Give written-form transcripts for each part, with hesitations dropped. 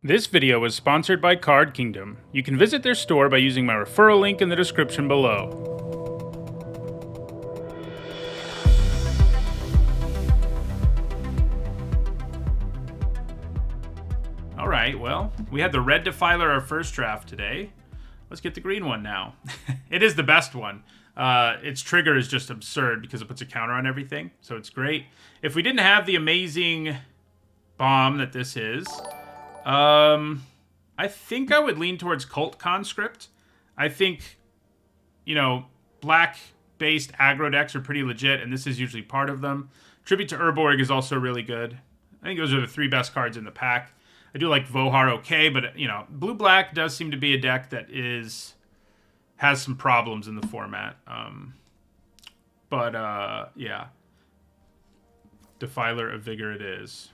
This video was sponsored by Card Kingdom. You can visit their store by using my referral link in the description below. Alright, well, we had the red Defiler our first draft today. Let's get the green one now. It is the best one. Its trigger is just absurd because it puts a counter on everything, so it's great. If we didn't have the amazing bomb that this is, I think I would lean towards Cult Conscript. I think, black-based aggro decks are pretty legit, and this is usually part of them. Tribute to Urborg is also really good. I think those are the three best cards in the pack. I do like Vohar okay, but, blue-black does seem to be a deck that has some problems in the format. Yeah. Defiler of Vigor it is.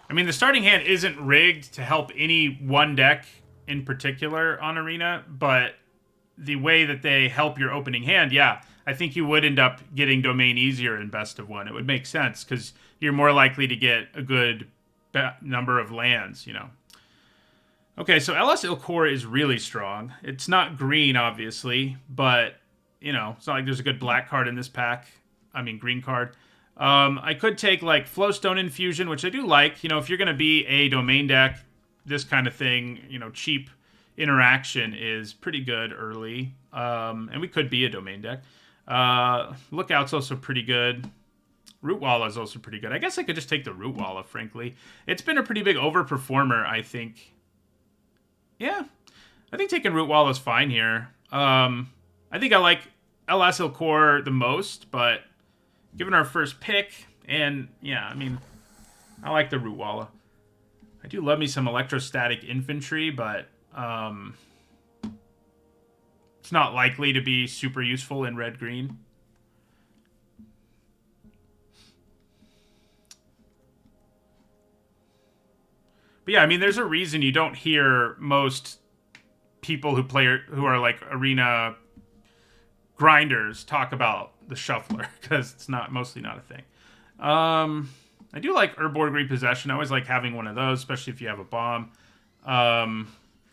I mean, the starting hand isn't rigged to help any one deck in particular on Arena, but the way that they help your opening hand, yeah, I think you would end up getting Domain easier in Best of One. It would make sense because you're more likely to get a good number of lands, Okay, so LS Ilkor is really strong. It's not green, obviously, but, it's not like there's a good black card in this pack. I mean, green card. I could take, Flowstone Infusion, which I do like. If you're going to be a Domain deck, this kind of thing, cheap interaction is pretty good early. And we could be a Domain deck. Lookout's also pretty good. Rootwalla is also pretty good. I guess I could just take the Rootwalla, frankly. It's been a pretty big overperformer, I think. Yeah, I think taking Rootwalla is fine here. I think I like LS Ilkor the most, but given our first pick, and yeah, I mean, I like the Rootwalla. I do love me some Electrostatic Infantry, but it's not likely to be super useful in red-green. But yeah, I mean, there's a reason you don't hear most people who are like Arena grinders talk about the Shuffler, because it's mostly not a thing. I do like Urborg Repossession. I always like having one of those, especially if you have a bomb.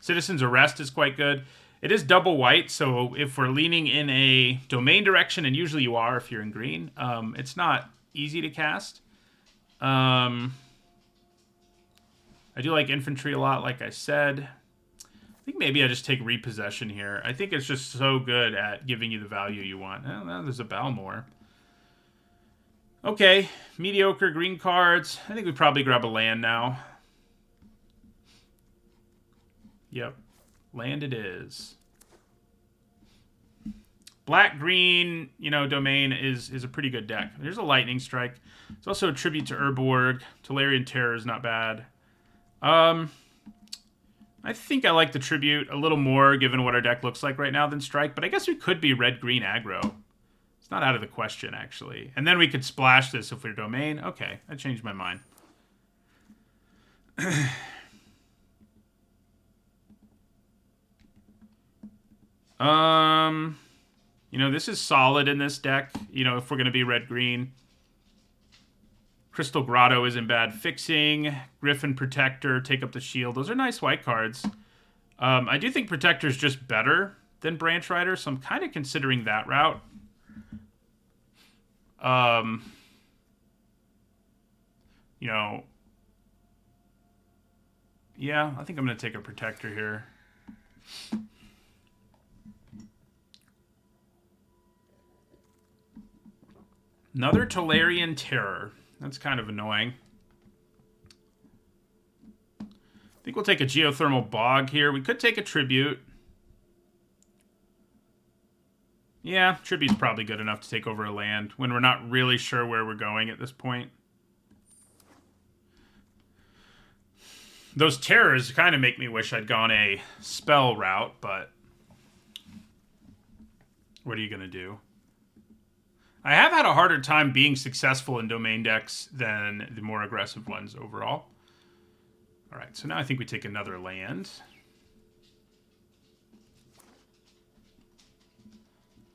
Citizen's Arrest is quite good. It is double white, so if we're leaning in a Domain direction, and usually you are if you're in green, it's not easy to cast. I do like Infantry a lot, like I said. I think maybe I just take Repossession here. I think it's just so good at giving you the value you want. Oh, there's a Balmor. Okay, mediocre green cards. I think we probably grab a land now. Yep, land it is. Black-green, Domain is a pretty good deck. There's a Lightning Strike. It's also a Tribute to Urborg. Tolarian Terror is not bad. I think I like the Tribute a little more, given what our deck looks like right now, than Strike, but I guess we could be red-green aggro. It's not out of the question, actually. And then we could splash this if we're Domain. Okay, I changed my mind. This is solid in this deck, if we're going to be red-green. Crystal Grotto isn't bad fixing. Griffin Protector, take up the shield. Those are nice white cards. I do think Protector is just better than Branch Rider, so I'm kind of considering that route. Yeah, I think I'm going to take a Protector here. Another Tolarian Terror. That's kind of annoying. I think we'll take a Geothermal Bog here. We could take a Tribute. Yeah, Tribute's probably good enough to take over a land when we're not really sure where we're going at this point. Those Terrors kind of make me wish I'd gone a spell route, but what are you going to do? I have had a harder time being successful in Domain decks than the more aggressive ones overall. All right, so now I think we take another land.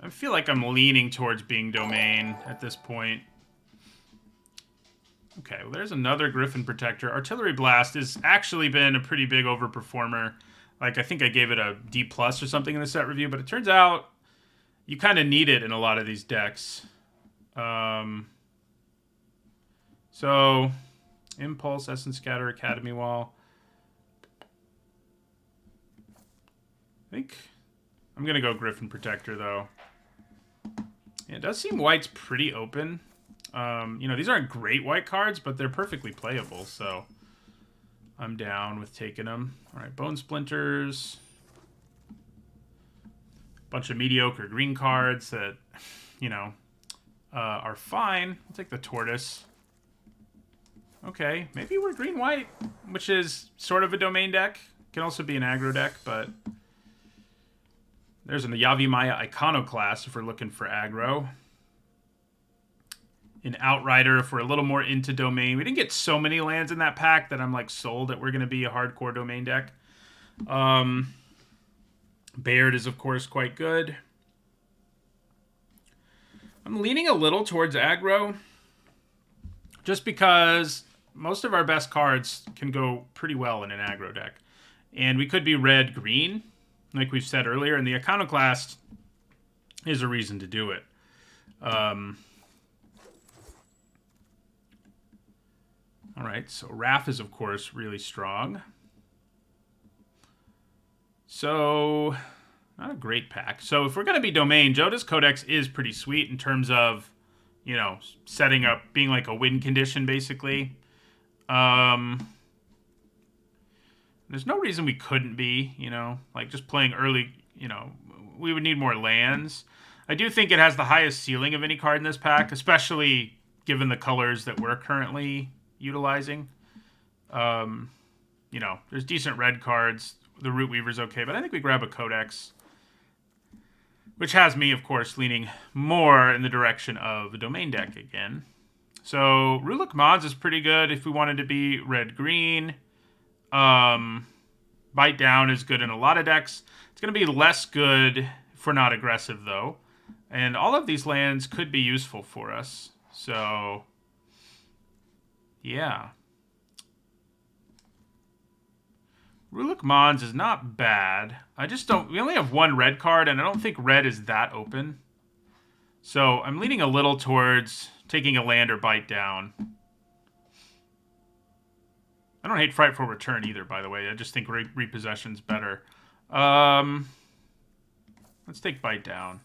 I feel like I'm leaning towards being domain at this point. Okay, well, there's another Griffin Protector. Artillery Blast has actually been a pretty big overperformer. Like, I think I gave it a D+ or something in the set review, but it turns out you kind of need it in a lot of these decks. So, Impulse, Essence Scatter, Academy Wall. I think I'm going to go Griffin Protector, though. Yeah, it does seem white's pretty open. You know, these aren't great white cards, but they're perfectly playable, so I'm down with taking them. All right, Bone Splinters. Bunch of mediocre green cards that, you know, are fine. I'll take the Tortoise. Okay, maybe we're green-white, which is sort of a domain deck. Can also be an aggro deck, but there's an Yavimaya Iconoclast if we're looking for aggro. An Outrider if we're a little more into domain. We didn't get so many lands in that pack that I'm like sold that we're going to be a hardcore domain deck. Baird is of course quite good. I'm leaning a little towards aggro just because most of our best cards can go pretty well in an aggro deck. And we could be red-green, like we've said earlier, and the Iconoclast is a reason to do it. All right, so Wrath is, of course, really strong. So, not a great pack. So, if we're going to be domain, Joda's Codex is pretty sweet in terms of, you know, setting up, being like a win condition, basically. There's no reason we couldn't be, you know, like just playing early, you know, we would need more lands. I do think it has the highest ceiling of any card in this pack, especially given the colors that we're currently utilizing. You know, there's decent red cards. The Root Weaver's okay, but I think we grab a Codex, which has me, of course, leaning more in the direction of a domain deck again. So Ruluk Mods is pretty good if we wanted to be red-green. Bite Down is good in a lot of decks. It's going to be less good if we're not aggressive, though. And all of these lands could be useful for us. So, yeah. Ruluk Mons is not bad. I just don't... We only have one red card, and I don't think red is that open. So I'm leaning a little towards taking a land or Bite Down. I don't hate Frightful Return either, by the way. I just think Repossession's better. Let's take Bite Down.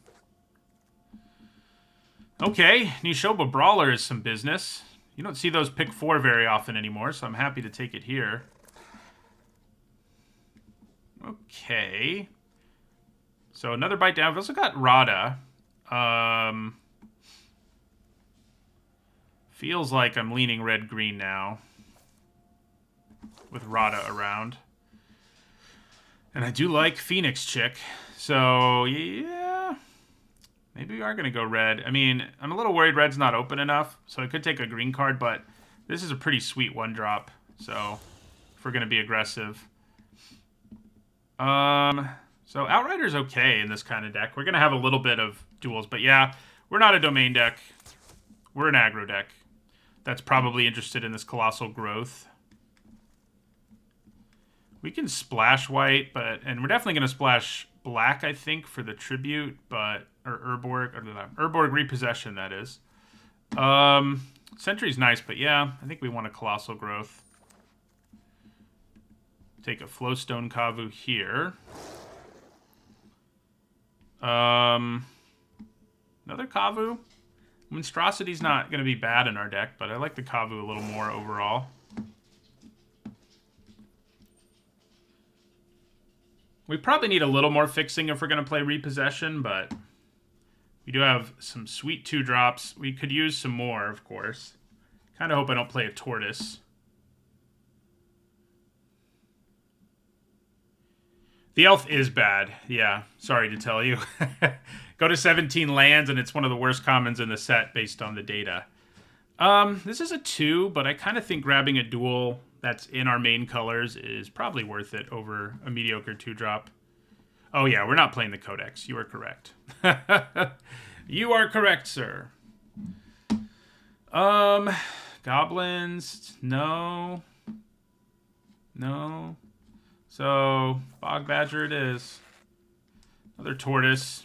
Okay, Nishoba Brawler is some business. You don't see those pick 4 very often anymore, so I'm happy to take it here. Okay. So another Bite Down. We've also got Rada. Feels like I'm leaning red-green now with Rada around. And I do like Phoenix Chick. So, yeah. Maybe we are going to go red. I mean, I'm a little worried red's not open enough, so I could take a green card, but this is a pretty sweet one-drop. So, if we're going to be aggressive. So Outrider's okay in this kind of deck. We're going to have a little bit of duels, but yeah, we're not a domain deck. We're an aggro deck that's probably interested in this Colossal Growth. We can splash white, and we're definitely going to splash black, I think, for the tribute, or Urborg Repossession, that is. Sentry's nice, but yeah, I think we want a Colossal Growth. Take a Flowstone Kavu here. Another Kavu. Monstrosity's not going to be bad in our deck, but I like the Kavu a little more overall. We probably need a little more fixing if we're going to play Repossession, but we do have some sweet 2-drops. We could use some more, of course. Kind of hope I don't play a Tortoise. The Elf is bad. Yeah, sorry to tell you. Go to 17 lands, and it's one of the worst commons in the set based on the data. This is a 2, but I kind of think grabbing a dual that's in our main colors is probably worth it over a mediocre 2-drop. Oh, yeah, we're not playing the Codex. You are correct. You are correct, sir. Goblins, no. No. So, Bog Badger it is. Another tortoise.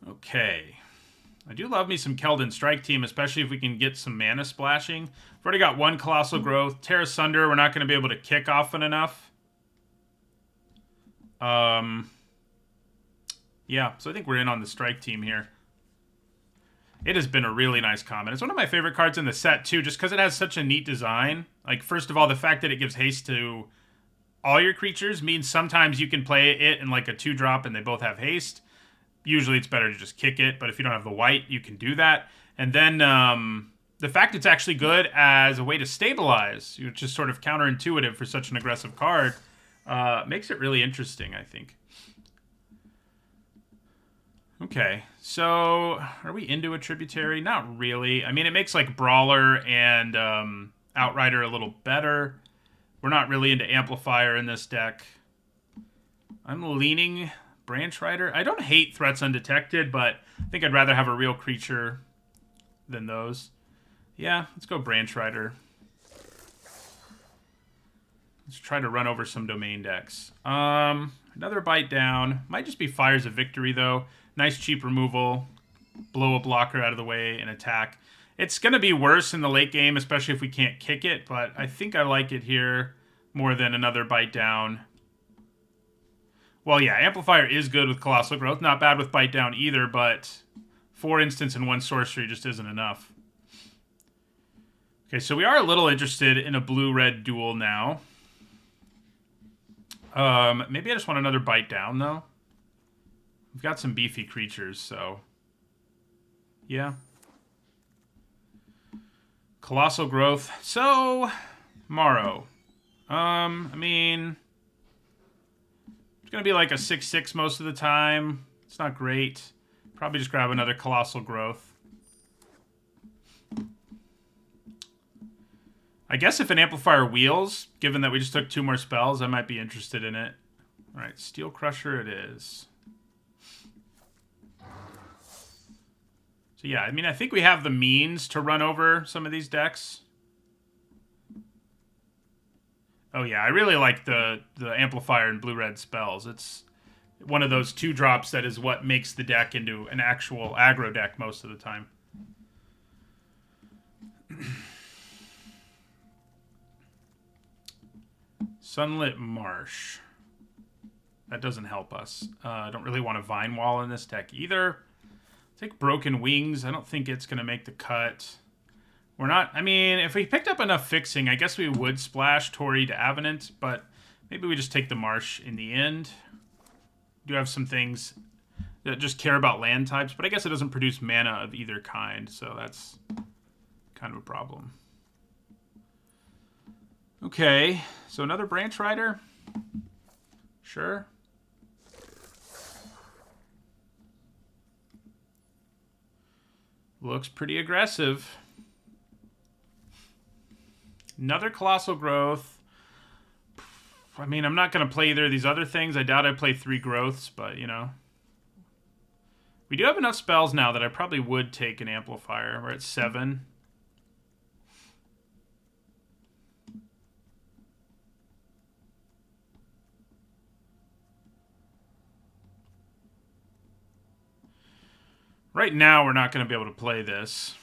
Okay. I do love me some Keldon Strike Team, especially if we can get some mana splashing. We've already got one Colossal Growth. Terra Sunder, we're not going to be able to kick often enough. Yeah, so I think we're in on the Strike Team here. It has been a really nice common. It's one of my favorite cards in the set, too, just because it has such a neat design. Like, first of all, the fact that it gives haste to all your creatures means sometimes you can play it in, like, a 2-drop and they both have haste. Usually it's better to just kick it, but if you don't have the white, you can do that. And then the fact it's actually good as a way to stabilize, which is sort of counterintuitive for such an aggressive card, makes it really interesting, I think. Okay, so are we into a Tributary? Not really. I mean, it makes like Brawler and Outrider a little better. We're not really into Amplifier in this deck. I'm leaning Branch Rider. I don't hate Threats Undetected, but I think I'd rather have a real creature than those. Yeah, let's go Branch Rider. Let's try to run over some domain decks. Another Bite Down. Might just be Fires of Victory, though. Nice cheap removal. Blow a blocker out of the way and attack. It's going to be worse in the late game, especially if we can't kick it, but I think I like it here more than another Bite Down. Well, yeah, Amplifier is good with Colossal Growth. Not bad with Bite Down either, but 4 instants and 1 sorcery just isn't enough. Okay, so we are a little interested in a blue-red duel now. Maybe I just want another Bite Down, though. We've got some beefy creatures, so... yeah. Colossal Growth. So, Morrow. I mean... it's going to be like a 6/6 most of the time. It's not great. Probably just grab another Colossal Growth. I guess if an Amplifier wheels, given that we just took 2 more spells, I might be interested in it. Alright, Steel Crusher it is. So yeah, I mean, I think we have the means to run over some of these decks. Oh yeah, I really like the Amplifier and blue-red spells. It's one of those 2-drops that is what makes the deck into an actual aggro deck most of the time. Sunlit Marsh. That doesn't help us. I don't really want a Vine Wall in this deck either. Take Broken Wings. I don't think it's going to make the cut. We're not... I mean, if we picked up enough fixing, I guess we would splash Tori to Avenant, but maybe we just take the Marsh in the end. We do have some things that just care about land types, but I guess it doesn't produce mana of either kind, so that's kind of a problem. Okay, so another Branch Rider? Sure. Looks pretty aggressive. Another Colossal Growth. I mean, I'm not going to play either of these other things. I doubt I play 3 growths, but, you know. We do have enough spells now that I probably would take an Amplifier. We're at 7. Right now, we're not going to be able to play this.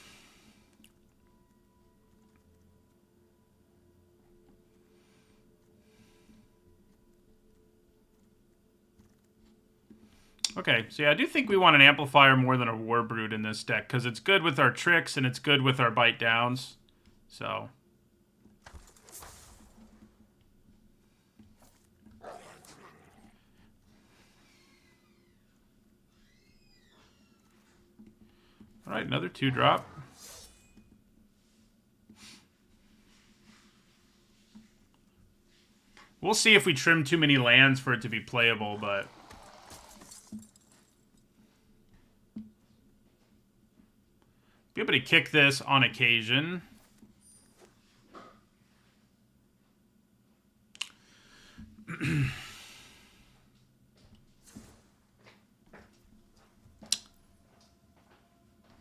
Okay, so yeah, I do think we want an Amplifier more than a Warbrood in this deck, because it's good with our tricks, and it's good with our Bite Downs. So... alright, another 2-drop. We'll see if we trim too many lands for it to be playable, but... be able happy to kick this on occasion.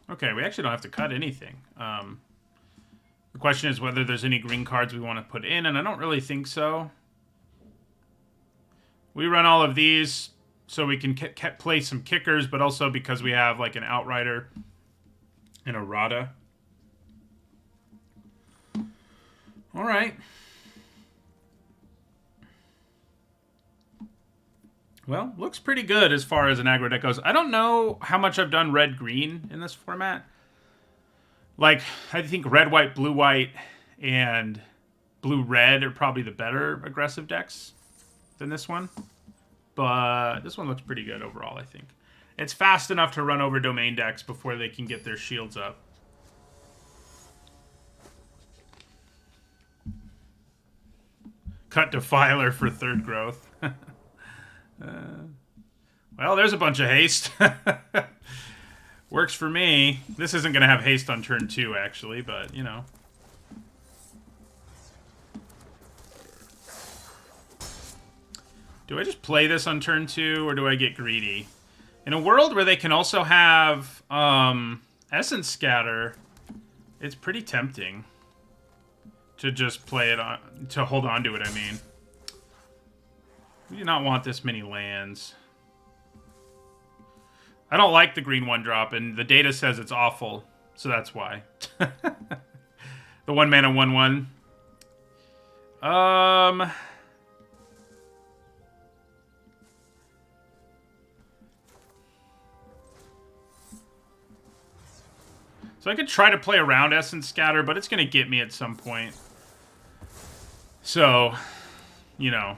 Okay, we actually don't have to cut anything. The question is whether there's any green cards we want to put in, and I don't really think so. We run all of these so we can play some kickers, but also because we have like an Outrider and a Rada. All right. Well, looks pretty good as far as an aggro deck goes. I don't know how much I've done red-green in this format. Like, I think red-white, blue-white, and blue-red are probably the better aggressive decks than this one. But this one looks pretty good overall, I think. It's fast enough to run over domain decks before they can get their shields up. Cut Defiler for third growth. Well, there's a bunch of haste. Works for me. This isn't going to have haste on turn 2, actually, but, you know. Do I just play this on turn 2, or do I get greedy? In a world where they can also have Essence Scatter, it's pretty tempting to just play it on, to hold on to it, I mean. We do not want this many lands. I don't like the green 1-drop, and the data says it's awful, so that's why. The 1-mana 1/1. So I could try to play around Essence Scatter, but it's going to get me at some point. So, you know.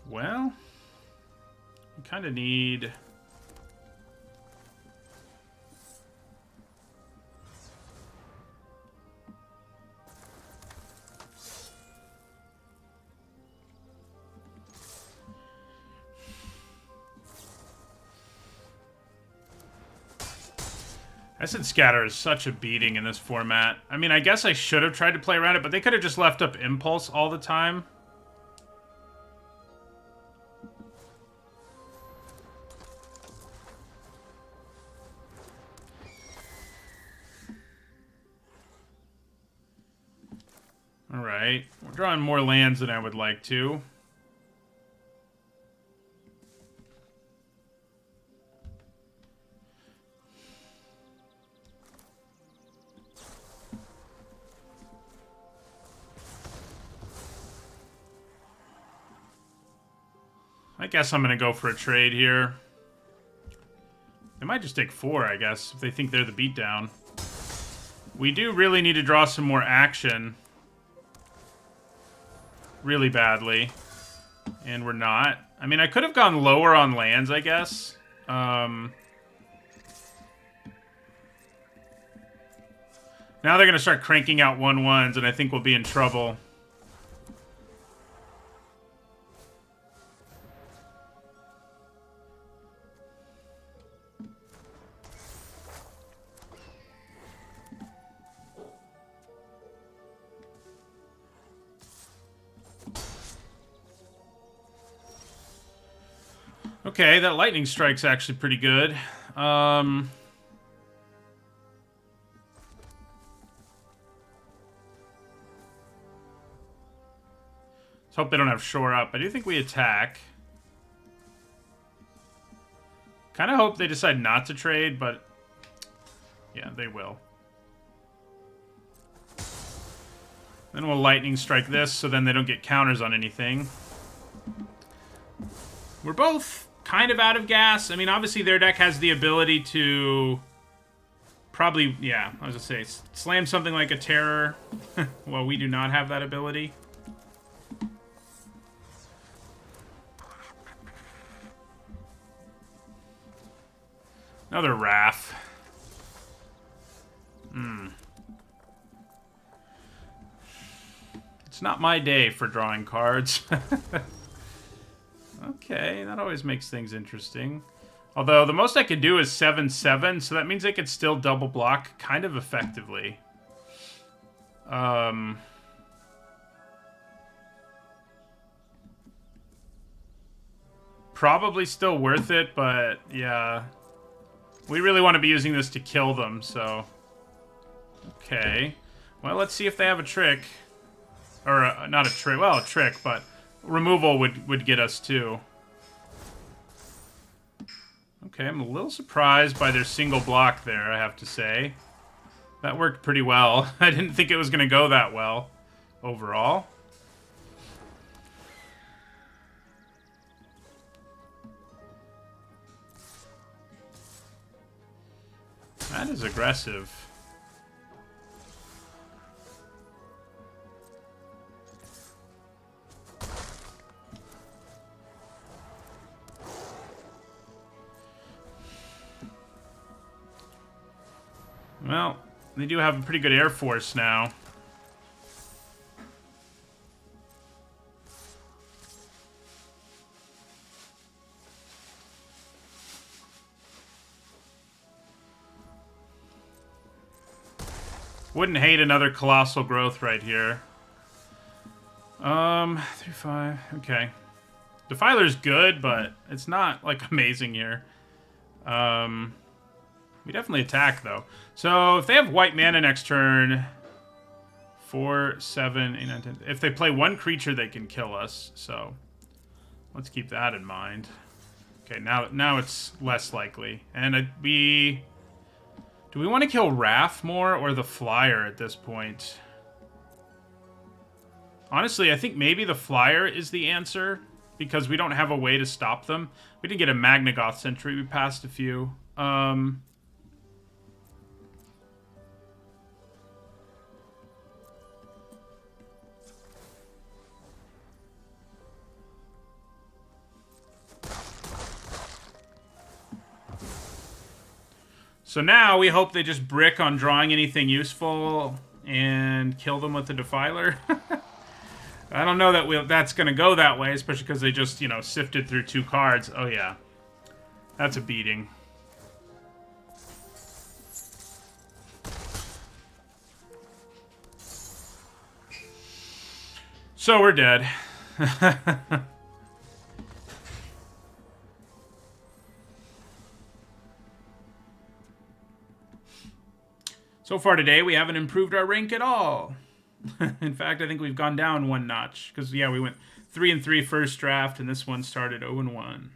Well, we kind of need... Essence Scatter is such a beating in this format. I mean, I guess I should have tried to play around it, but they could have just left up Impulse all the time. Alright, we're drawing more lands than I would like to. I guess I'm going to go for a trade here. They might just take 4, I guess, if they think they're the beatdown. We do really need to draw some more action. Really badly. And we're not. I mean, I could have gone lower on lands, I guess. Now they're going to start cranking out 1/1s, and I think we'll be in trouble. Okay, that lightning strike's actually pretty good. Let's hope they don't have shore up. I do think we attack. Kind of hope they decide not to trade, but yeah, they will. Then we'll lightning strike this, so then they don't get counters on anything. We're both kind of out of gas. I mean, obviously their deck has the ability to probably, yeah, I was gonna say, slam something like a Terror. Well, we do not have that ability. Another Wrath. It's not my day for drawing cards. Okay, that always makes things interesting. Although, the most I could do is 7/7, so that means I could still double block kind of effectively. Probably still worth it, but yeah. We really want to be using this to kill them, so... Okay. Well, let's see if they have a trick. Or, not a trick. Well, a trick, but removal would get us, too. Okay, I'm a little surprised by their single block there, I have to say. That worked pretty well. I didn't think it was going to go that well, overall. That is aggressive. Well, they do have a pretty good air force now. Wouldn't hate another colossal growth right here. 3/5. Okay. Defiler's good, but it's not like amazing here. We definitely attack though. So if they have white mana next turn, 4, 7, 8, 9, 10. If they play one creature, they can kill us. So let's keep that in mind. Okay, now it's less likely. And do we want to kill Wrath more or the Flyer at this point? Honestly, I think maybe the Flyer is the answer because we don't have a way to stop them. We didn't get a Magnagoth Sentry. We passed a few. So now we hope they just brick on drawing anything useful and kill them with the Defiler. I don't know that that's going to go that way, especially because they just, you know, sifted through 2 cards. Oh, yeah. That's a beating. So we're dead. So far today, we haven't improved our rank at all. In fact, I think we've gone down 1 notch. Because, yeah, we went 3-3 first draft, and this one started 0-1.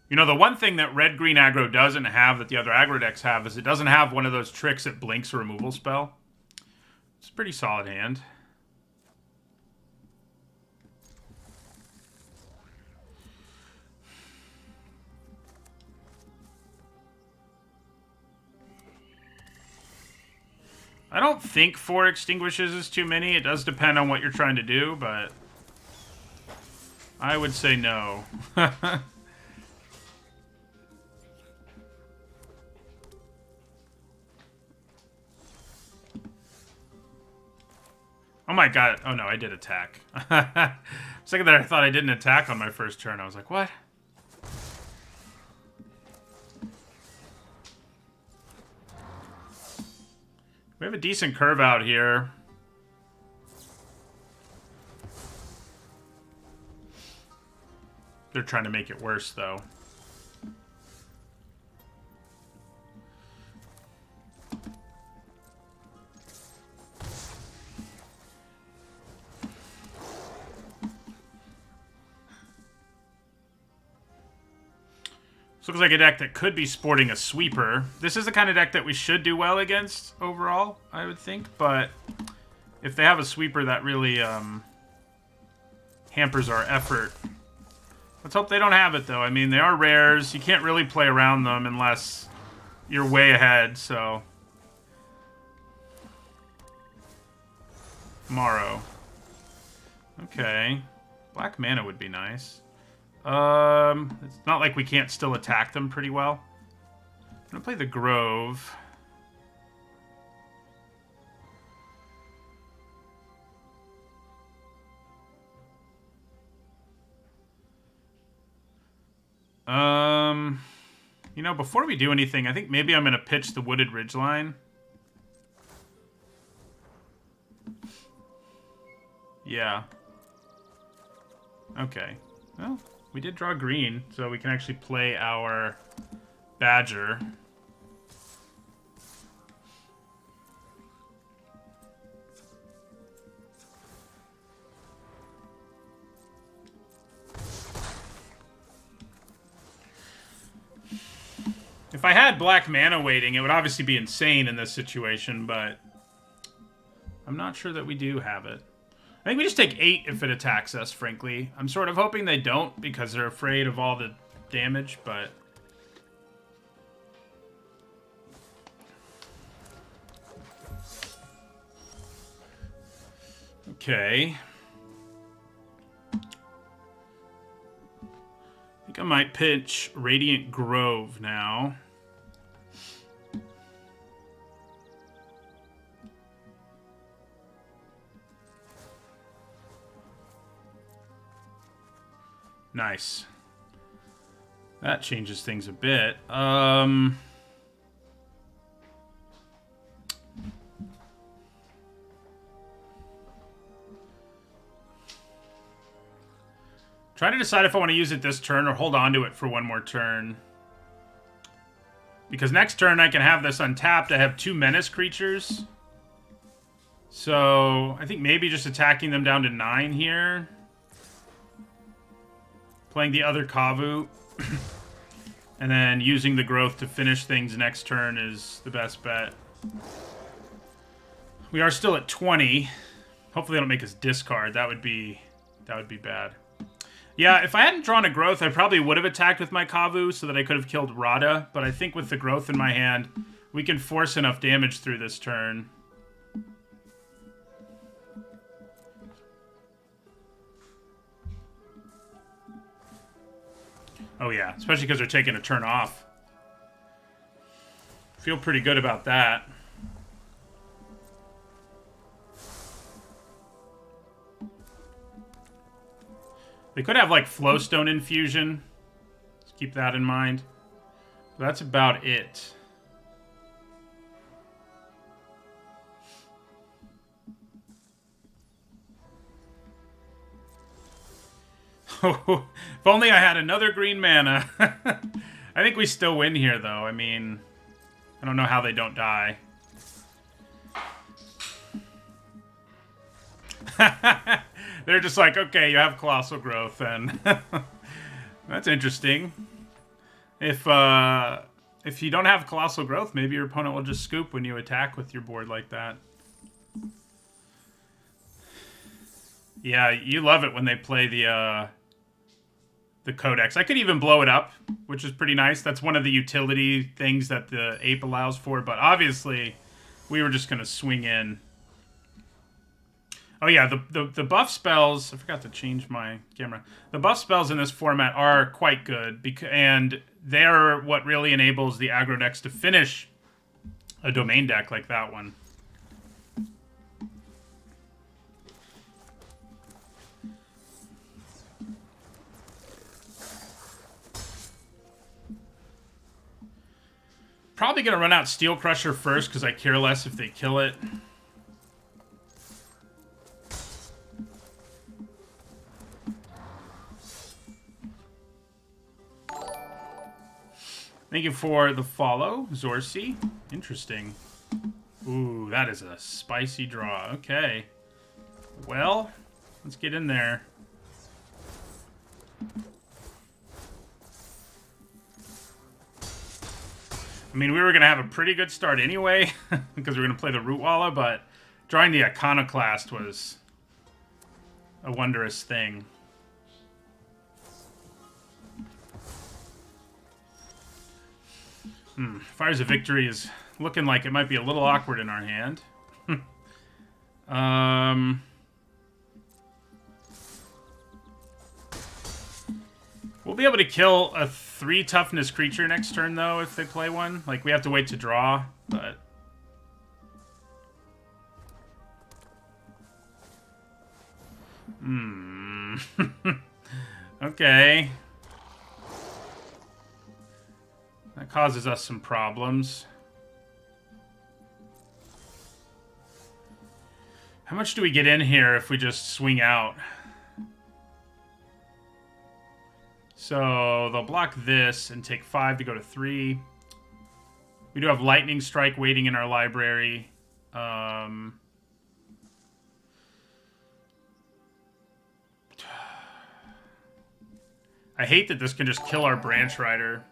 You know, the one thing that red-green aggro doesn't have that the other aggro decks have is it doesn't have one of those tricks that blinks a removal spell. It's a pretty solid hand. I don't think 4 extinguishes is too many. It does depend on what you're trying to do, but I would say no. Oh my god. Oh no, I did attack. Second that I thought I didn't attack on my first turn. I was like, what? We have a decent curve out here. They're trying to make it worse, though. Looks like a deck that could be sporting a sweeper. This is the kind of deck that we should do well against overall, I would think. But if they have a sweeper, that really hampers our effort. Let's hope they don't have it, though. I mean, they are rares. You can't really play around them unless you're way ahead, so... Morrow. Okay. Black mana would be nice. It's not like we can't still attack them pretty well. I'm gonna play the Grove. You know, before we do anything, I think maybe I'm gonna pitch the Wooded Ridgeline. Yeah. Okay. Well, we did draw green, so we can actually play our Badger. If I had black mana waiting, it would obviously be insane in this situation, but I'm not sure that we do have it. I think we just take 8 if it attacks us, frankly. I'm sort of hoping they don't because they're afraid of all the damage, but... Okay. I think I might pitch Radiant Grove now. Nice. That changes things a bit. Trying to decide if I want to use it this turn or hold on to it for one more turn. Because next turn I can have this untapped. I have 2 menace creatures. So I think maybe just attacking them down to 9 here. Playing the other Kavu. And then using the growth to finish things next turn is the best bet. We are still at 20. Hopefully they don't make us discard. That would be bad. Yeah, if I hadn't drawn a growth, I probably would have attacked with my Kavu so that I could have killed Rada. But I think with the growth in my hand, we can force enough damage through this turn. Oh yeah, especially because they're taking a turn off. Feel pretty good about that. They could have, like, Flowstone Infusion. Let's keep that in mind. But that's about it. If only I had another green mana. I think we still win here, though. I mean, I don't know how they don't die. They're just like, okay, you have Colossal Growth, and that's interesting. If you don't have Colossal Growth, maybe your opponent will just scoop when you attack with your board like that. Yeah, you love it when they play the Codex. I could even blow it up, which is pretty nice. That's one of the utility things that the ape allows for, but obviously we were just going to swing in. Oh yeah, the buff spells, I forgot to change my camera. The buff spells in this format are quite good, and they're what really enables the aggro decks to finish a domain deck like that one. Probably going to run out Steel Crusher first because I care less if they kill it. Thank you for the follow, Zorcy. Interesting. Ooh, that is a spicy draw. Okay. Well, let's get in there. I mean, we were going to have a pretty good start anyway, because we were going to play the Rootwalla, but drawing the Iconoclast was a wondrous thing. Fires of Victory is looking like it might be a little awkward in our hand. We'll be able to kill a 3 toughness creature next turn, though, if they play one. Like, we have to wait to draw, but... Okay. That causes us some problems. How much do we get in here if we just swing out? So they'll block this and take 5 to go to 3. We do have Lightning Strike waiting in our library. I hate that this can just kill our Branch Rider.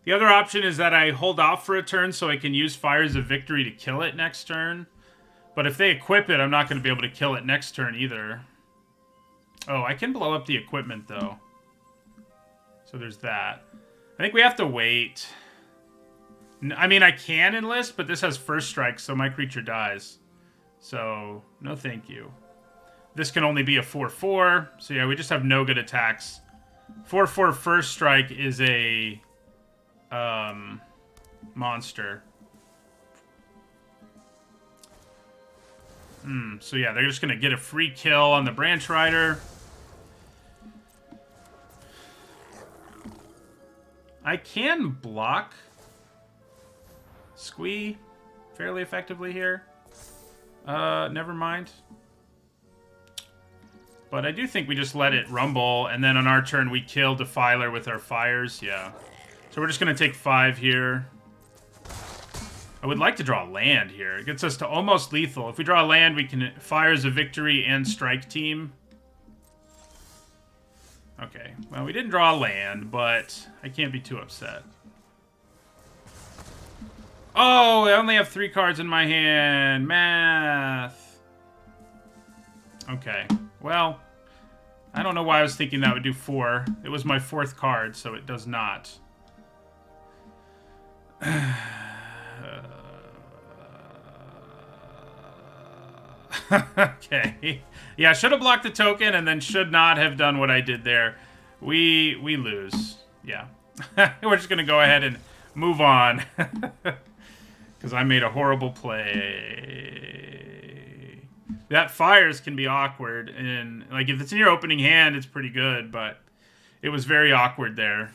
The other option is that I hold off for a turn so I can use Fires of Victory to kill it next turn. But if they equip it, I'm not going to be able to kill it next turn either. Oh, I can blow up the equipment, though. So there's that. I think we have to wait. I mean, I can enlist, but this has first strike, so my creature dies. So, no thank you. This can only be a 4/4. So yeah, we just have no good attacks. 4/4 first strike is a monster. So yeah, they're just going to get a free kill on the Branch Rider. I can block Squee fairly effectively here. Never mind. But I do think we just let it rumble, and then on our turn we kill Defiler with our fires. Yeah. So we're just going to take 5 here. I would like to draw land here. It gets us to almost lethal. If we draw land, we can Fires of Victory and Strike Team. Okay. Well, we didn't draw land, but I can't be too upset. Oh, I only have 3 cards in my hand. Math. Okay. Well, I don't know why I was thinking that would do 4. It was my 4th card, so it does not. Okay. Yeah, should have blocked the token and then should not have done what I did there. We lose. Yeah. We're just going to go ahead and move on. Because I made a horrible play. That fires can be awkward. And like if it's in your opening hand, it's pretty good. But it was very awkward there.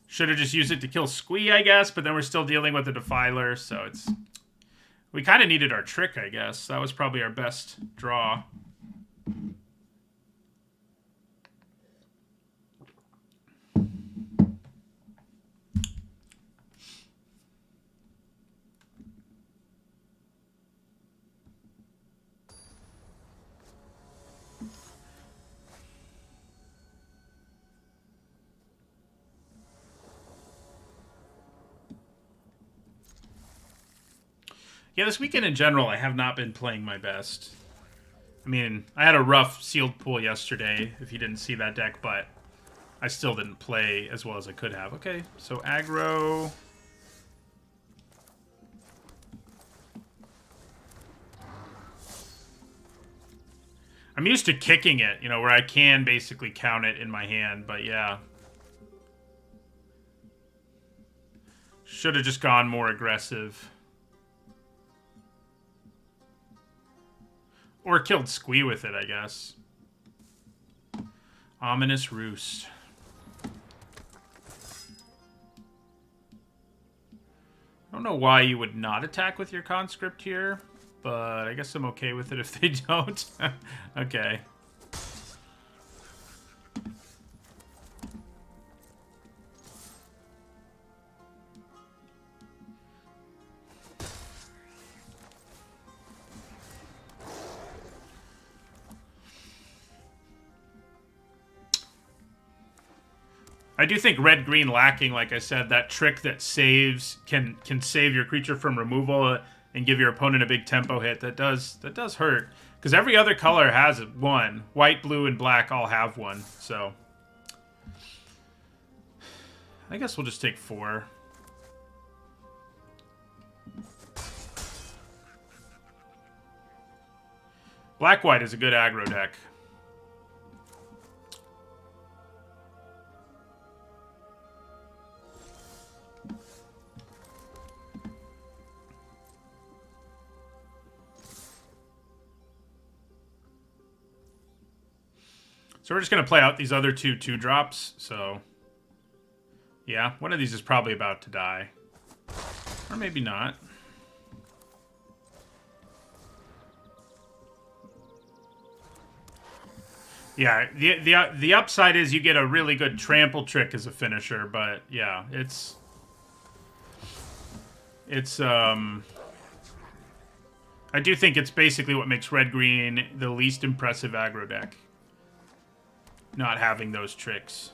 Should have just used it to kill Squee, I guess. But then we're still dealing with the Defiler. So it's... We kind of needed our trick, I guess. That was probably our best draw. Yeah, this weekend in general, I have not been playing my best. I mean, I had a rough sealed pool yesterday, if you didn't see that deck, but I still didn't play as well as I could have. Okay, so aggro. I'm used to kicking it, you know, where I can basically count it in my hand, but yeah. Should have just gone more aggressive. Or killed Squee with it, I guess. Ominous Roost. I don't know why you would not attack with your conscript here, but I guess I'm okay with it if they don't. Okay. I do think red-green lacking, like I said, that trick that saves can save your creature from removal and give your opponent a big tempo hit. That does hurt because every other color has one. White, blue, and black all have one. So I guess we'll just take 4. Black-white is a good aggro deck. So we're just going to play out these other 2/2 drops. So, yeah, one of these is probably about to die. Or maybe not. Yeah, the upside is you get a really good trample trick as a finisher, but yeah, it's I do think it's basically what makes red-green the least impressive aggro deck. Not having those tricks.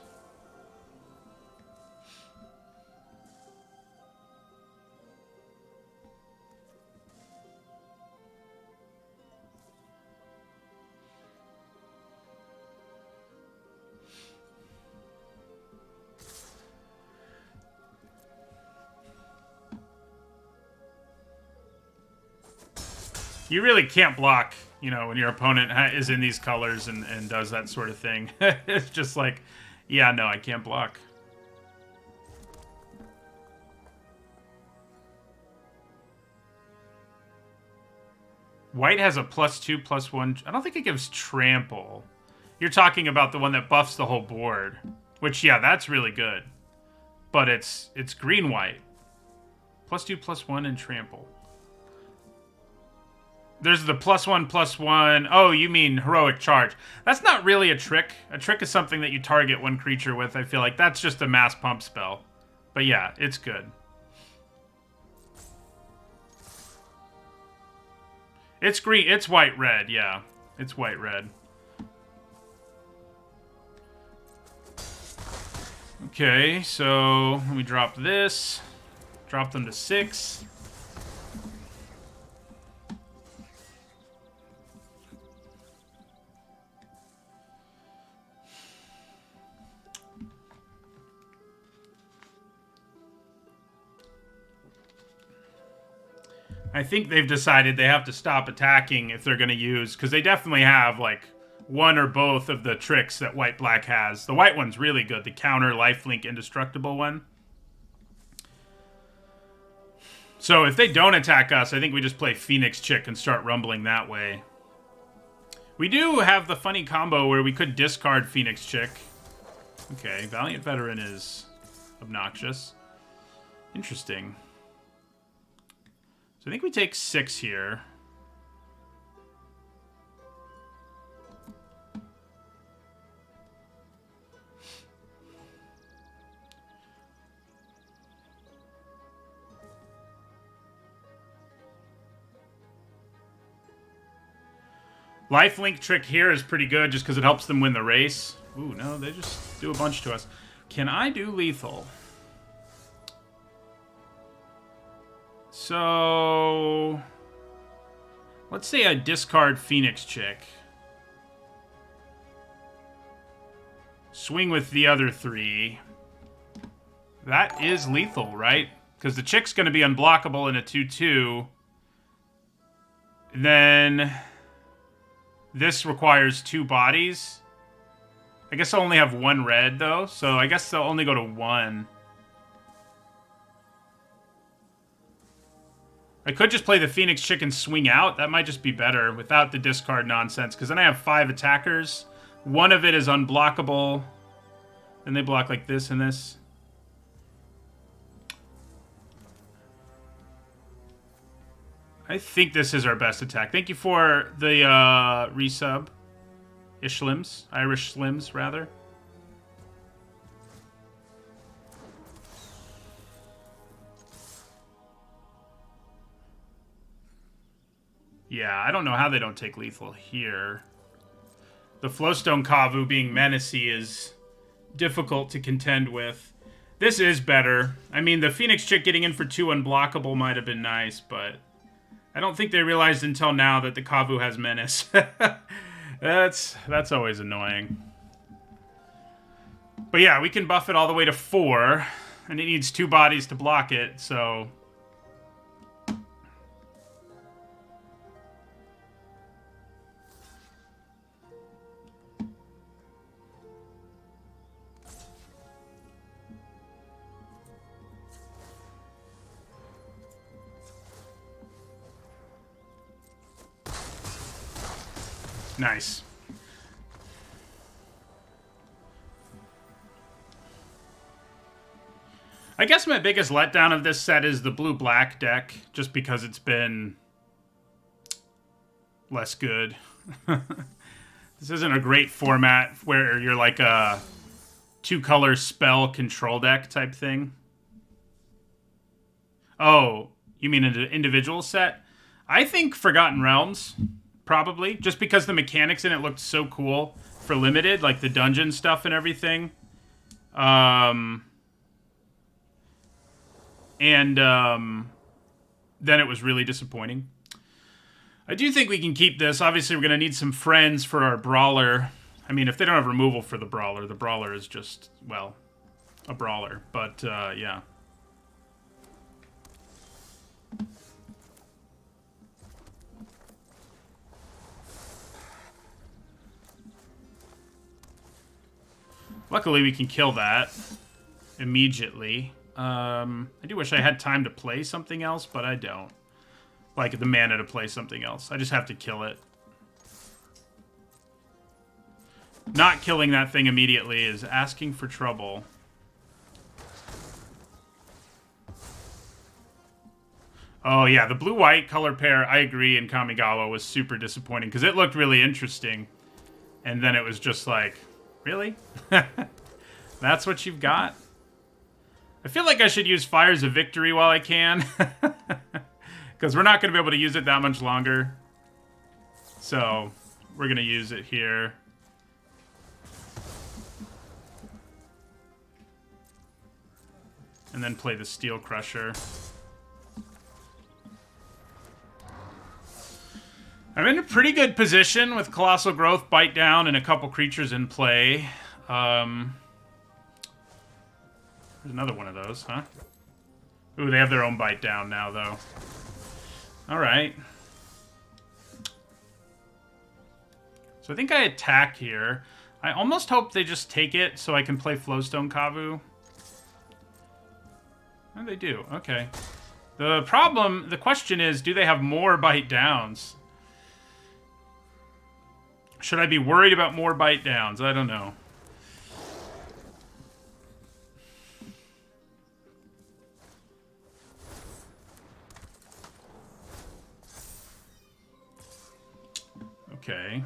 You really can't block, you know, when your opponent is in these colors and does that sort of thing. It's just like, yeah, no, I can't block. White has a +2/+1. I don't think it gives trample. You're talking about the one that buffs the whole board. Which, yeah, that's really good. But it's green-white. +2/+1 and trample. There's the +1/+1. Oh, you mean heroic charge. That's not really a trick. A trick is something that you target one creature with. I feel like that's just a mass pump spell. But yeah, it's good. It's green. It's white-red, yeah. It's white-red. Okay, so let me drop this. Drop them to 6. I think they've decided they have to stop attacking if they're going to use, because they definitely have, like, one or both of the tricks that white-black has. The white one's really good, the counter lifelink indestructible one. So if they don't attack us, I think we just play Phoenix Chick and start rumbling that way. We do have the funny combo where we could discard Phoenix Chick. Okay, Valiant Veteran is obnoxious. Interesting. I think we take 6 here. Lifelink trick here is pretty good just because it helps them win the race. Ooh, no, they just do a bunch to us. Can I do lethal? So, let's say I discard Phoenix Chick. Swing with the other 3. That is lethal, right? Because the Chick's going to be unblockable in a 2/2. Then this requires 2 bodies. I guess I'll only have 1 red, though. So I guess they'll only go to 1. I could just play the Phoenix Chick and swing out. That might just be better without the discard nonsense. Because then I have 5 attackers. One of it is unblockable. Then they block like this and this. I think this is our best attack. Thank you for the resub. Ishlims. Irish Slims, rather. Yeah, I don't know how they don't take lethal here. The Flowstone Kavu being Menacey is difficult to contend with. This is better. I mean, the Phoenix Chick getting in for 2 unblockable might have been nice, but I don't think they realized until now that the Kavu has Menace. That's always annoying. But yeah, we can buff it all the way to 4, and it needs 2 bodies to block it, so... Nice. I guess my biggest letdown of this set is the blue-black deck, just because it's been less good. This isn't a great format where you're like a 2-color spell control deck type thing. Oh, you mean an individual set? I think Forgotten Realms, probably. Just because the mechanics in it looked so cool for Limited, like the dungeon stuff and everything. Then it was really disappointing. I do think we can keep this. Obviously, we're going to need some friends for our Brawler. I mean, if they don't have removal for the Brawler is just, well, a Brawler. But, yeah. Luckily, we can kill that immediately. I do wish I had time to play something else, but I don't. Like the mana to play something else. I just have to kill it. Not killing that thing immediately is asking for trouble. Oh yeah, the blue-white color pair, I agree, in Kamigawa was super disappointing because it looked really interesting. And then it was just like, really? That's what you've got? I feel like I should use Fires of Victory while I can. Because we're not going to be able to use it that much longer. So, we're going to use it here. And then play the Steel Crusher. I'm in a pretty good position with Colossal Growth, Bite Down, and a couple creatures in play. There's another one of those, huh? Ooh, they have their own Bite Down now, though. Alright. So I think I attack here. I almost hope they just take it so I can play Flowstone Kavu. Oh, they do. Okay. The question is, do they have more Bite Downs? Should I be worried about more Bite Downs? I don't know. Okay.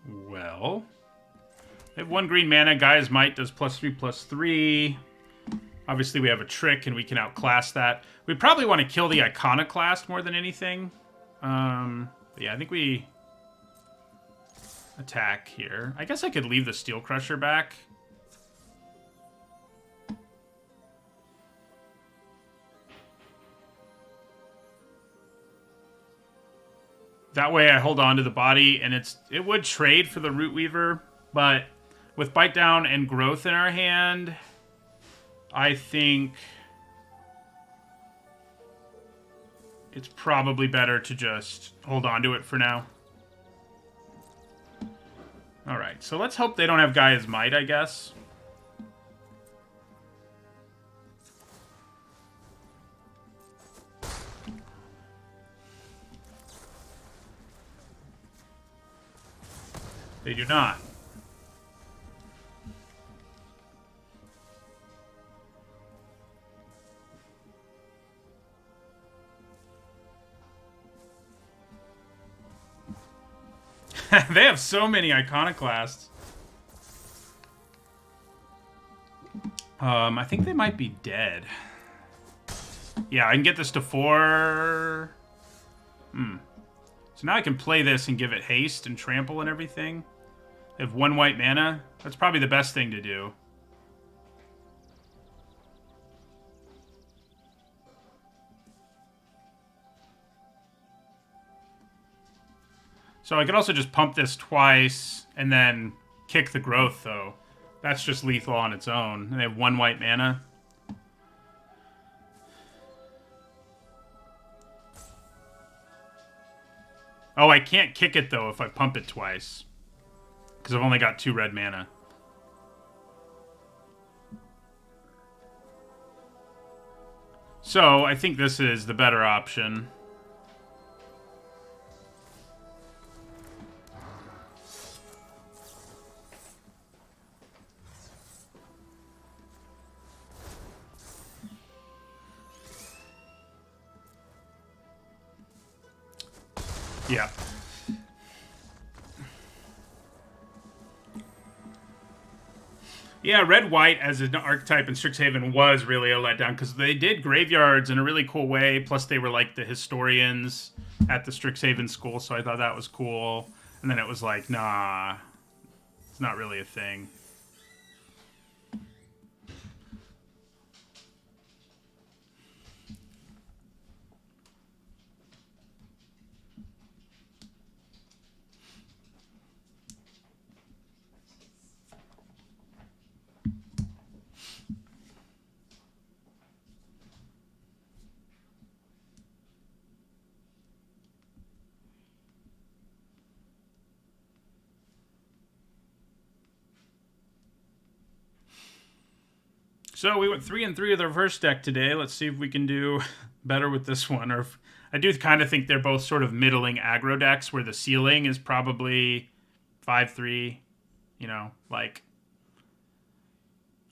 Well, they have 1 green mana. Gaia's Might does +3/+3. Obviously, we have a trick, and we can outclass that. We probably want to kill the Iconoclast more than anything. But yeah, I think we attack here. I guess I could leave the Steel Crusher back. That way I hold on to the body, and it would trade for the Root Weaver, but with Bite Down and Growth in our hand, I think it's probably better to just hold on to it for now. Alright, so let's hope they don't have Gaia's Might, I guess. They do not. They have so many Iconoclasts. I think they might be dead. Yeah, I can get this to 4. So now I can play this and give it haste and trample and everything. They have 1 white mana. That's probably the best thing to do. So I could also just pump this twice and then kick the Growth, though. That's just lethal on its own. And they have 1 white mana. Oh, I can't kick it, though, if I pump it twice. Because I've only got 2 red mana. So, I think this is the better option. Yeah. Yeah, red-white as an archetype in Strixhaven was really a letdown because they did graveyards in a really cool way. Plus, they were like the historians at the Strixhaven school, so I thought that was cool. And then it was like, nah, it's not really a thing. So we went 3 and 3 with our first deck today. Let's see if we can do better with this one. Or if, I do kind of think they're both sort of middling aggro decks where the ceiling is probably 5-3. You know, like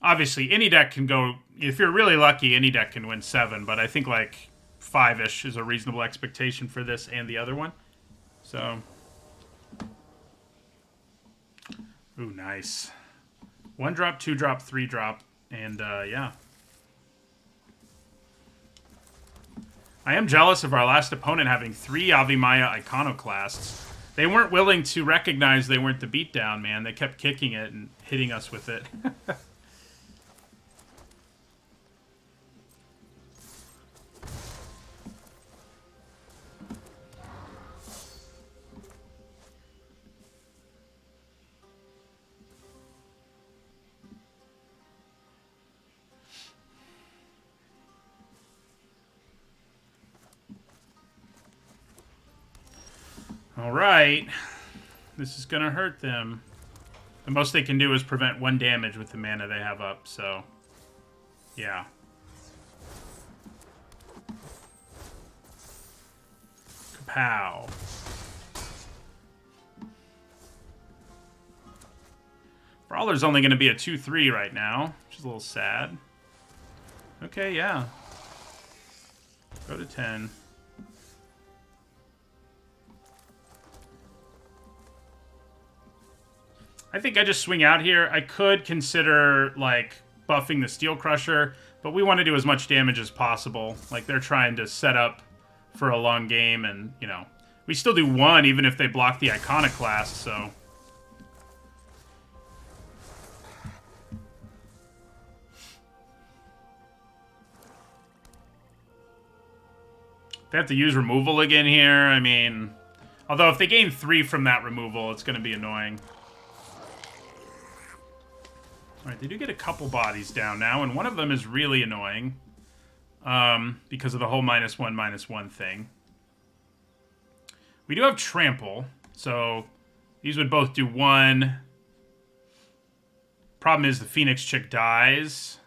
obviously any deck can go. If you're really lucky, any deck can win 7. But I think like 5-ish is a reasonable expectation for this and the other one. So, ooh, nice. 1 drop, 2 drop, 3 drop. And, yeah. I am jealous of our last opponent having 3 Avimaya Iconoclasts. They weren't willing to recognize they weren't the beatdown, man. They kept kicking it and hitting us with it. Alright. This is going to hurt them. The most they can do is prevent 1 damage with the mana they have up, so... yeah. Kapow. Brawler's only going to be a 2-3 right now, which is a little sad. Okay, yeah. Go to 10. I think I just swing out here. I could consider, like, buffing the Steel Crusher, but we want to do as much damage as possible. Like, they're trying to set up for a long game, and, you know, we still do 1 even if they block the Iconoclast, so... they have to use removal again here. I mean, although if they gain 3 from that removal, it's going to be annoying. Alright, they do get a couple bodies down now, and one of them is really annoying. Because of the whole -1/-1 thing. We do have Trample, so these would both do 1. Problem is the Phoenix Chick dies.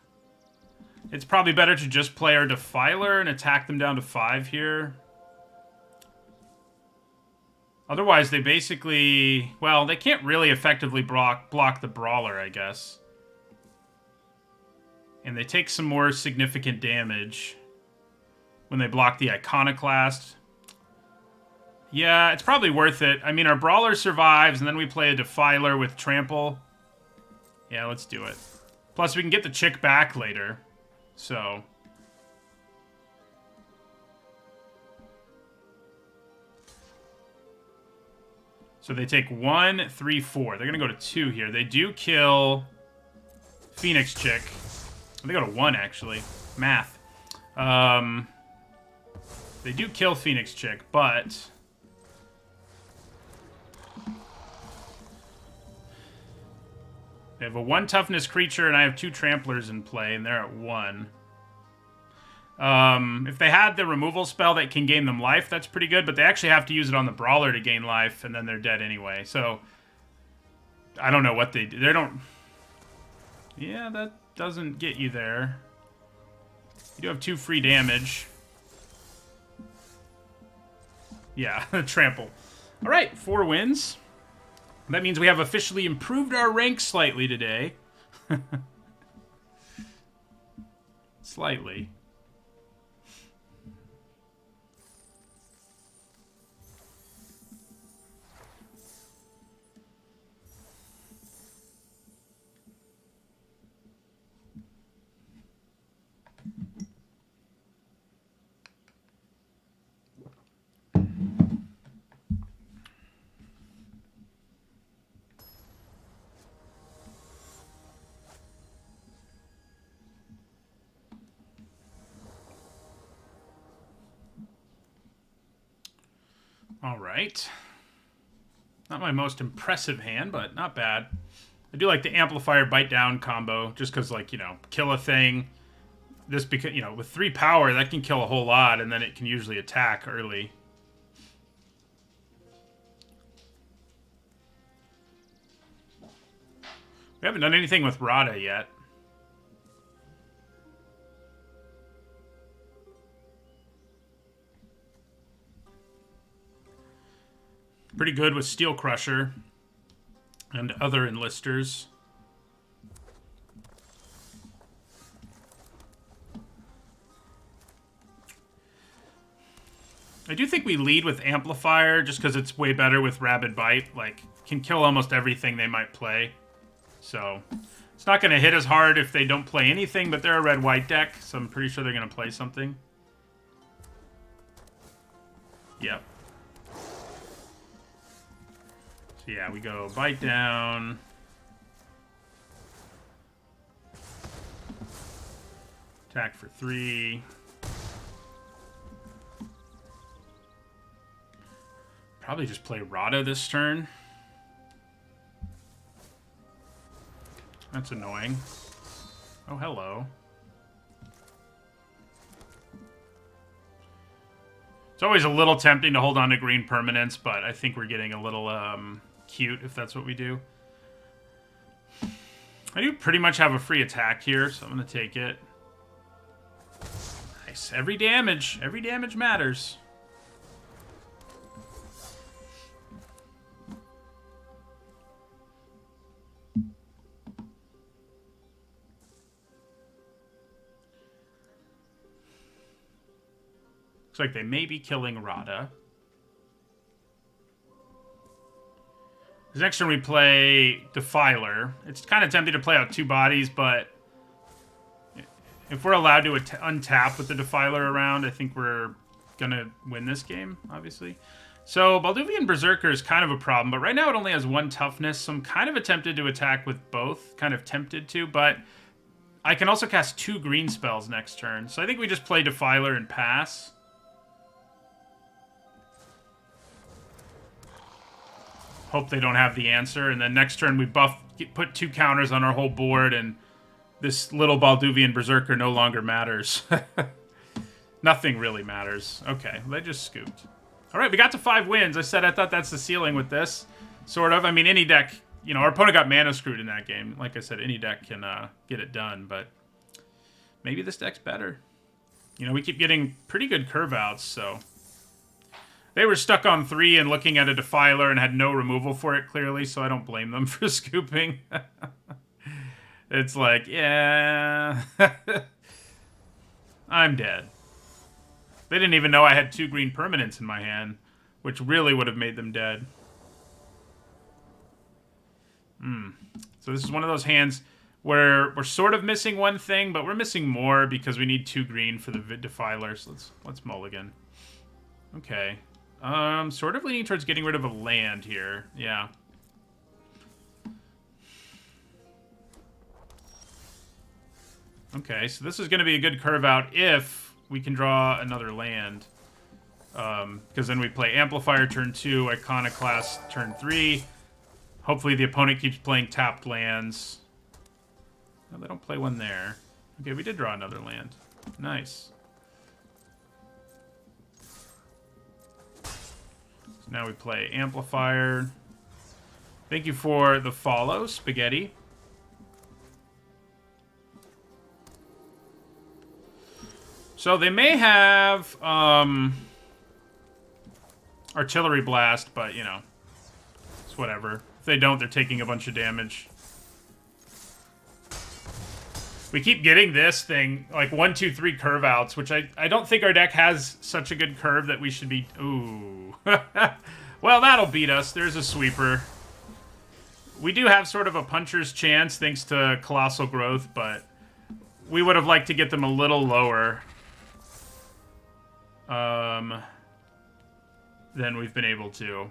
It's probably better to just play our Defiler and attack them down to 5 here. Otherwise, they basically... well, they can't really effectively block the Brawler, I guess. And they take some more significant damage when they block the Iconoclast. Yeah, it's probably worth it. I mean, our Brawler survives, and then we play a Defiler with Trample. Yeah, let's do it. Plus, we can get the Chick back later. So... so they take 1, 3, 4. They're going to go to 2 here. They do kill Phoenix Chick. They go to 1, actually. Math. They do kill Phoenix Chick, but... they have a 1 toughness creature, and I have 2 tramplers in play, and they're at 1. If they had the removal spell that can gain them life, that's pretty good, but they actually have to use it on the Brawler to gain life, and then they're dead anyway. So, I don't know what they do. They don't... yeah, that doesn't get you there. You do have 2 free damage. Yeah, trample. All right, 4 wins. That means we have officially improved our rank slightly today. Slightly. All right. Not my most impressive hand, but not bad. I do like the amplifier bite down combo, just because, like, you know, kill a thing. This, because, you know, with 3 power, that can kill a whole lot, and then it can usually attack early. We haven't done anything with Rada yet. Pretty good with Steel Crusher and other enlisters. I do think we lead with Amplifier just because it's way better with Rabid Bite. Like, can kill almost everything they might play. So, it's not going to hit as hard if they don't play anything, but they're a red-white deck, so I'm pretty sure they're going to play something. Yep. So yeah, we go Bite Down. Attack for 3. Probably just play Rada this turn. That's annoying. Oh, hello. It's always a little tempting to hold on to green permanents, but I think we're getting a little cute if that's what we do. I do pretty much have a free attack here, so I'm going to take it. Nice. Every damage matters. Looks like they may be killing Rada. This next turn we play Defiler. It's kind of tempting to play out 2 bodies, but if we're allowed to untap with the Defiler around, I think we're going to win this game, obviously. So Balduvian Berserker is kind of a problem, but right now it only has 1 toughness, so I'm kind of tempted to attack with both. Kind of tempted to, but I can also cast 2 green spells next turn. So I think we just play Defiler and pass. Hope they don't have the answer, and then next turn we put 2 counters on our whole board, and this little Balduvian Berserker no longer matters. Nothing really matters. Okay, they just scooped. All right, we got to 5 wins. I said I thought that's the ceiling with this, sort of. I mean, any deck, you know, our opponent got mana screwed in that game. Like I said, any deck can get it done, but maybe this deck's better. You know, we keep getting pretty good curve outs, so... They were stuck on 3 and looking at a Defiler and had no removal for it, clearly, so I don't blame them for scooping. It's like, yeah... I'm dead. They didn't even know I had 2 green permanents in my hand, which really would have made them dead. So this is one of those hands where we're sort of missing 1 thing, but we're missing more because we need 2 green for the Defiler, so let's mulligan. Okay. Sort of leaning towards getting rid of a land here. Yeah. Okay, so this is going to be a good curve out if we can draw another land. Because then we play Amplifier turn 2, Iconoclast turn 3. Hopefully the opponent keeps playing tapped lands. No, they don't play one there. Okay, we did draw another land. Nice. Now we play Amplifier. Thank you for the follow, Spaghetti. So they may have Artillery Blast, but, you know, it's whatever. If they don't, they're taking a bunch of damage. We keep getting this thing, like 1, 2, 3 curve outs, which I don't think our deck has such a good curve that we should be... Ooh. Well, that'll beat us. There's a sweeper. We do have sort of a puncher's chance thanks to Colossal Growth, but we would have liked to get them a little lower than we've been able to.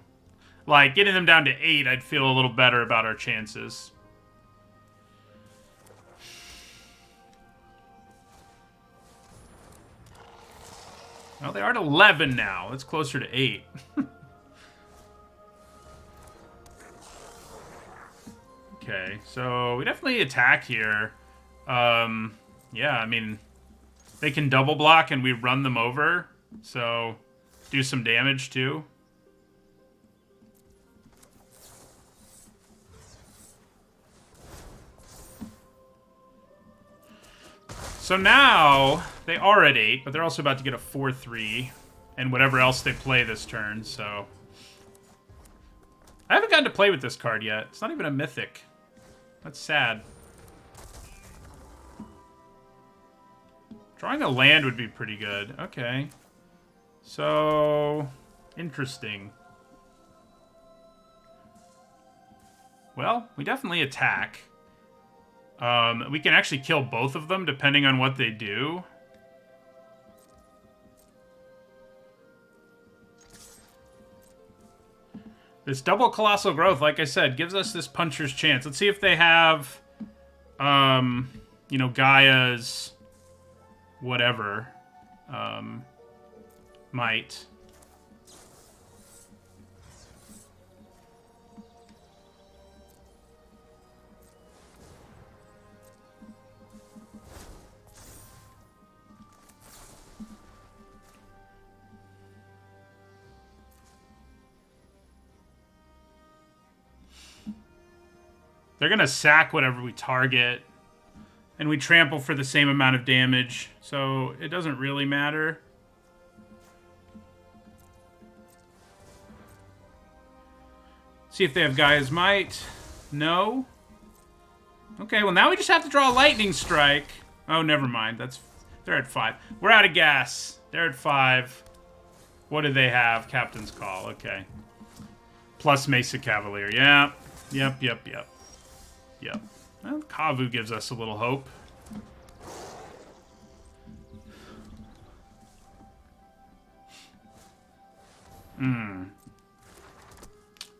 Like, getting them down to 8, I'd feel a little better about our chances. Well, they are at 11 now. It's closer to 8. so we definitely attack here. Yeah, I mean, they can double block and we run them over, so do some damage too. So now they are at 8, but they're also about to get a 4-3 and whatever else they play this turn, so I haven't gotten to play with this card yet. It's not even a mythic. That's sad. Drawing a land would be pretty good. Okay. So, interesting. Well, we definitely attack. We can actually kill both of them depending on what they do. This double Colossal Growth, like I said, gives us this puncher's chance. Let's see if they have, you know, Gaia's whatever, might. They're going to sack whatever we target, and we trample for the same amount of damage, so it doesn't really matter. See if they have Gaia's Might. No. Okay, well now we just have to draw a Lightning Strike. Oh, never mind. They're at 5. We're out of gas. They're at 5. What do they have? Captain's Call. Okay. Plus Mesa Cavalier. Yeah. Yep. Yep. Well, Kavu gives us a little hope.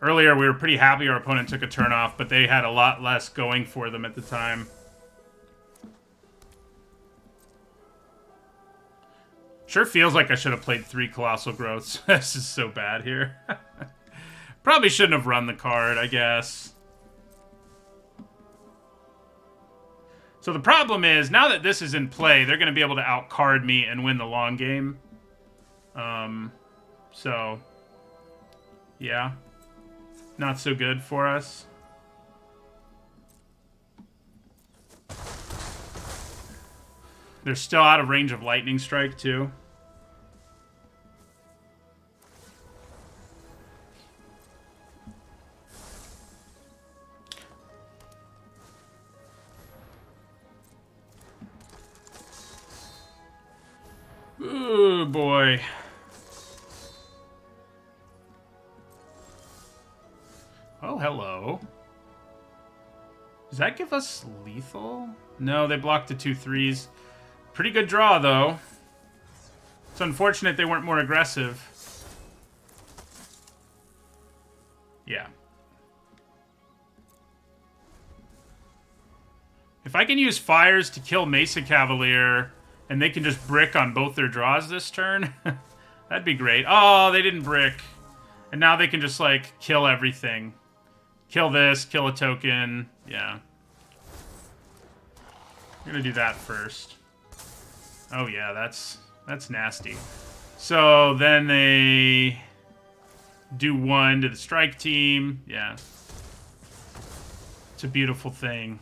Earlier, we were pretty happy our opponent took a turn off, but they had a lot less going for them at the time. Sure feels like I should have played 3 Colossal Growths. This is so bad here. Probably shouldn't have run the card, I guess. So the problem is, now that this is in play, they're going to be able to outcard me and win the long game. So, yeah. Not so good for us. They're still out of range of Lightning Strike, too. Ooh, boy. Oh, hello. Does that give us lethal? No, they blocked the 2/3s. Pretty good draw, though. It's unfortunate they weren't more aggressive. Yeah. If I can use fires to kill Mesa Cavalier, and they can just brick on both their draws this turn, that'd be great. Oh, they didn't brick. And now they can just, like, kill everything. Kill this, kill a token. Yeah. I'm gonna do that first. Oh, yeah, that's nasty. So then they do 1 to the strike team. Yeah. It's a beautiful thing.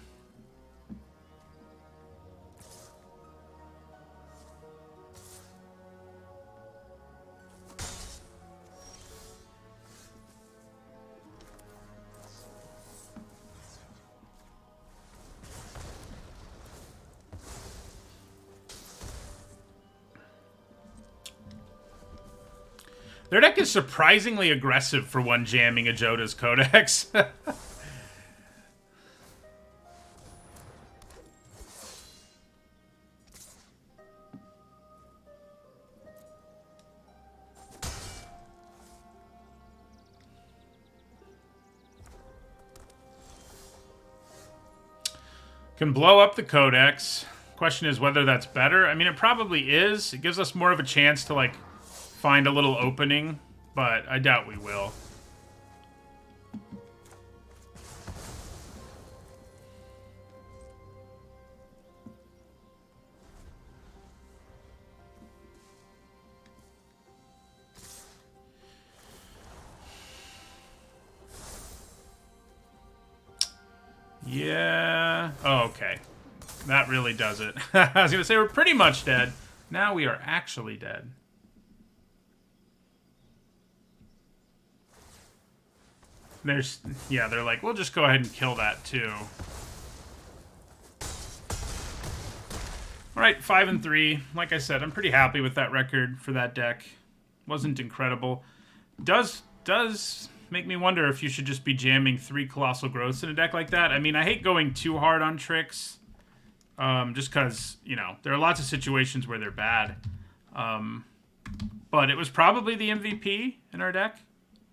Their deck is surprisingly aggressive for one jamming a Joda's Codex. Can blow up the Codex. Question is whether that's better. I mean, it probably is. It gives us more of a chance to, like, find a little opening, but I doubt we will. Yeah. Oh, okay. That really does it. I was going to say we're pretty much dead. Now we are actually dead. Yeah, they're like, we'll just go ahead and kill that too. All right, 5-3. Like I said, I'm pretty happy with that record for that deck. Wasn't incredible. Does make me wonder if you should just be jamming 3 Colossal Growths in a deck like that. I mean, I hate going too hard on tricks, just because, you know, there are lots of situations where they're bad. But it was probably the MVP in our deck.